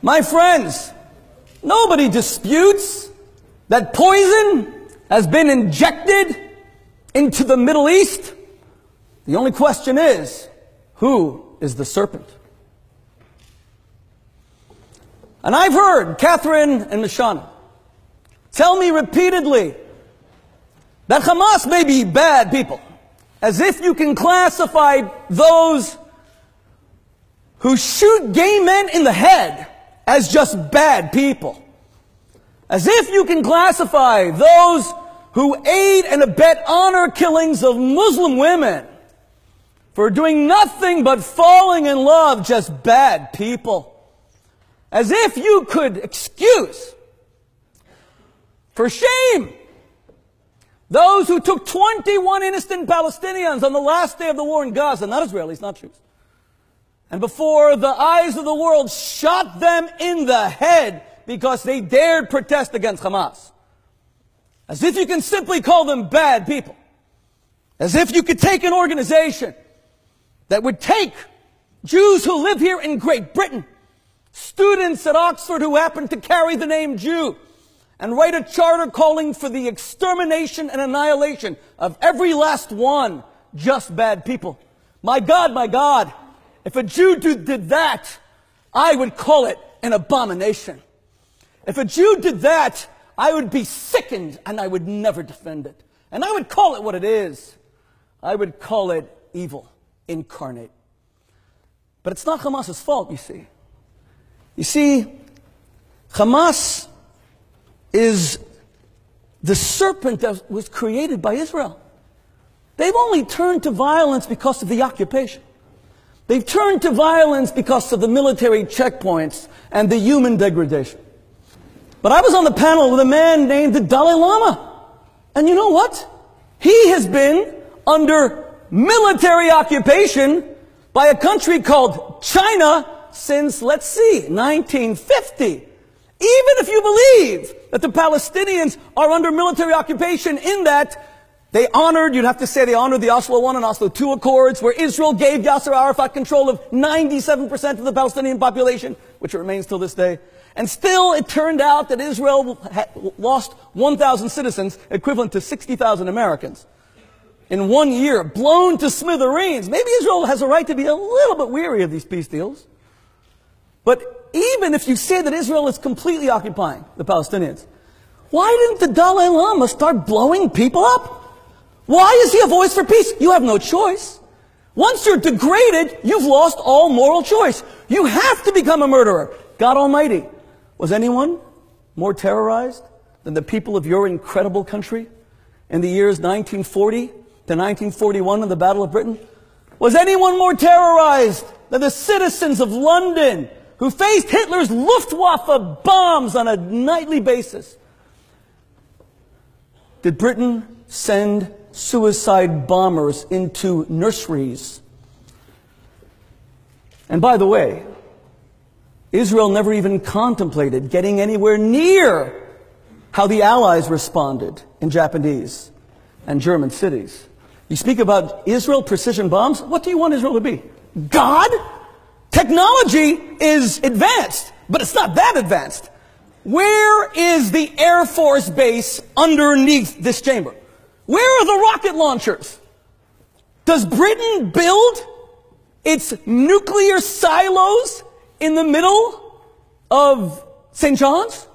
My friends, nobody disputes that poison has been injected into the Middle East. The only question is, who is the serpent? And I've heard Catherine and Mishana tell me repeatedly that Hamas may be bad people, as if you can classify those who shoot gay men in the head as just bad people. As if you can classify those who aid and abet honor killings of Muslim women for doing nothing but falling in love just bad people. As if you could excuse, for shame, those who took 21 innocent Palestinians on the last day of the war in Gaza, not Israelis, not Jews, and before the eyes of the world shot them in the head because they dared protest against Hamas. As if you can simply call them bad people. As if you could take an organization that would take Jews who live here in Great Britain, students at Oxford who happen to carry the name Jew, and write a charter calling for the extermination and annihilation of every last one, just bad people. My God, if a Jew did that, I would call it an abomination. If a Jew did that, I would be sickened and I would never defend it. And I would call it what it is. I would call it evil incarnate. But it's not Hamas's fault, you see. You see, Hamas is the serpent that was created by Israel. They've only turned to violence because of the occupation. They've turned to violence because of the military checkpoints and the human degradation. But I was on the panel with a man named the Dalai Lama. And you know what? He has been under military occupation by a country called China since, let's see, 1950. Even if you believe that the Palestinians are under military occupation in that they honored, you'd have to say they honored the Oslo I and Oslo II Accords, where Israel gave Yasser Arafat control of 97% of the Palestinian population, which it remains till this day. And still, it turned out that Israel had lost 1,000 citizens, equivalent to 60,000 Americans, in 1 year, blown to smithereens. Maybe Israel has a right to be a little bit weary of these peace deals. But even if you say that Israel is completely occupying the Palestinians, why didn't the Dalai Lama start blowing people up? Why is he a voice for peace? You have no choice. Once you're degraded, you've lost all moral choice. You have to become a murderer. God Almighty, was anyone more terrorized than the people of your incredible country in the years 1940 to 1941 in the Battle of Britain? Was anyone more terrorized than the citizens of London who faced Hitler's Luftwaffe bombs on a nightly basis? Did Britain send suicide bombers into nurseries? And by the way, Israel never even contemplated getting anywhere near how the Allies responded in Japanese and German cities. You speak about Israel precision bombs. What do you want Israel to be? God? Technology is advanced, but it's not that advanced. Where is the Air Force base underneath this chamber? Where are the rocket launchers? Does Britain build its nuclear silos in the middle of St. John's?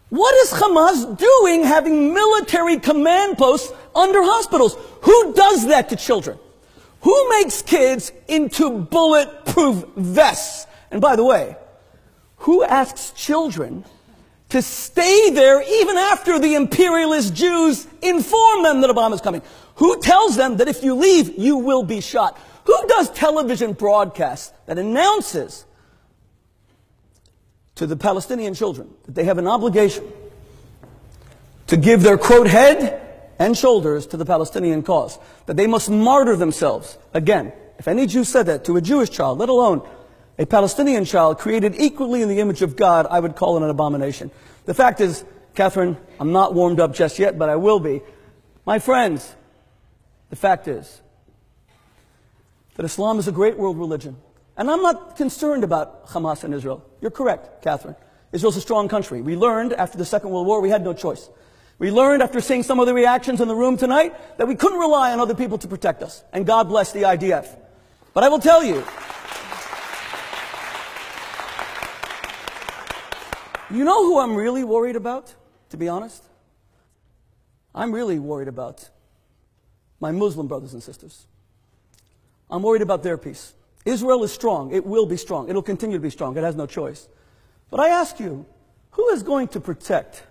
What is Hamas doing having military command posts under hospitals? Who does that to children? Who makes kids into bulletproof vests? And by the way, who asks children to stay there even after the imperialist Jews inform them that a bomb is coming? Who tells them that if you leave, you will be shot? Who does television broadcasts that announces to the Palestinian children that they have an obligation to give their, quote, head and shoulders to the Palestinian cause, that they must martyr themselves? Again, if any Jew said that to a Jewish child, let alone a Palestinian child created equally in the image of God, I would call it an abomination. The fact is, Catherine, I'm not warmed up just yet, but I will be. My friends, the fact is that Islam is a great world religion. And I'm not concerned about Hamas and Israel. You're correct, Catherine. Israel's a strong country. We learned after the Second World War we had no choice. We learned after seeing some of the reactions in the room tonight that we couldn't rely on other people to protect us. And God bless the IDF. But I will tell you, you know who I'm really worried about, to be honest? I'm really worried about my Muslim brothers and sisters. I'm worried about their peace. Israel is strong. It will be strong. It'll continue to be strong. It has no choice. But I ask you, who is going to protect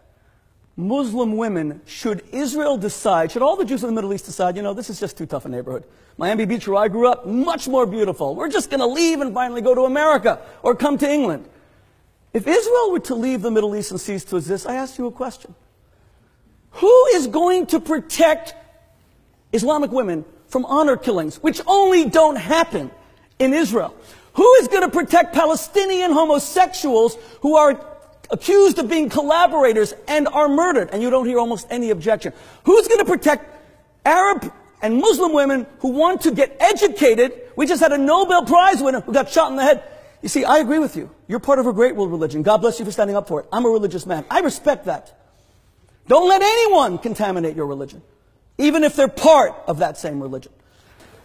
Muslim women should Israel decide, should all the Jews in the Middle East decide, you know, this is just too tough a neighborhood. Miami Beach, where I grew up, much more beautiful. We're just going to leave and finally go to America or come to England. If Israel were to leave the Middle East and cease to exist, I ask you a question. Who is going to protect Islamic women from honor killings, which only don't happen in Israel? Who is going to protect Palestinian homosexuals who are accused of being collaborators and are murdered? And you don't hear almost any objection. Who's going to protect Arab and Muslim women who want to get educated? We just had a Nobel Prize winner who got shot in the head. You see, I agree with you. You're part of a great world religion. God bless you for standing up for it. I'm a religious man. I respect that. Don't let anyone contaminate your religion, even if they're part of that same religion.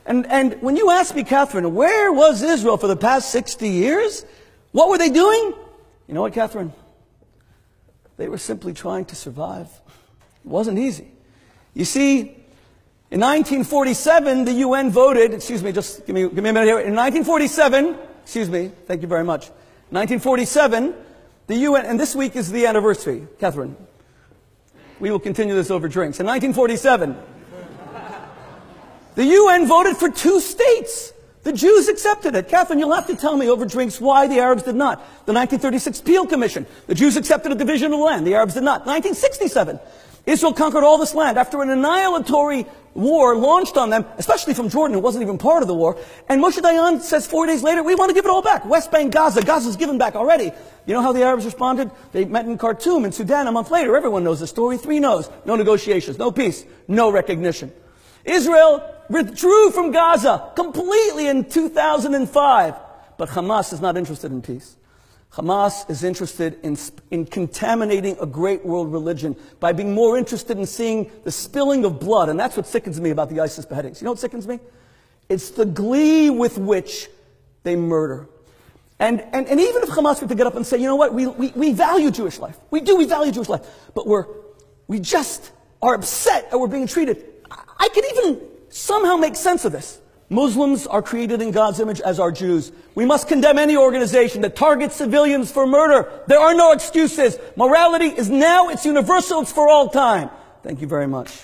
And when you ask me, Catherine, where was Israel for the past 60 years? What were they doing? You know what, Catherine? They were simply trying to survive. It wasn't easy. You see, in 1947, the UN voted, excuse me, just give me a minute here. In 1947, excuse me, thank you very much. 1947, the UN, and this week is the anniversary, Catherine. We will continue this over drinks. In 1947, the UN voted for 2 states. The Jews accepted it. Catherine, you'll have to tell me over drinks why the Arabs did not. The 1936 Peel Commission. The Jews accepted a division of land. The Arabs did not. 1967. Israel conquered all this land after an annihilatory war launched on them, especially from Jordan, who wasn't even part of the war. And Moshe Dayan says 4 days later, we want to give it all back. West Bank, Gaza. Gaza's given back already. You know how the Arabs responded? They met in Khartoum in Sudan a month later. Everyone knows the story. 3 no's. No negotiations. No peace. No recognition. Israel withdrew from Gaza completely in 2005. But Hamas is not interested in peace. Hamas is interested in contaminating a great world religion by being more interested in seeing the spilling of blood. And that's what sickens me about the ISIS beheadings. You know what sickens me? It's the glee with which they murder. And even if Hamas were to get up and say, you know what, we value Jewish life. We value Jewish life. But we just are upset that we're being treated. I could even somehow make sense of this. Muslims are created in God's image, as are Jews. We must condemn any organization that targets civilians for murder. There are no excuses. Morality is now, it's universal, it's for all time. Thank you very much.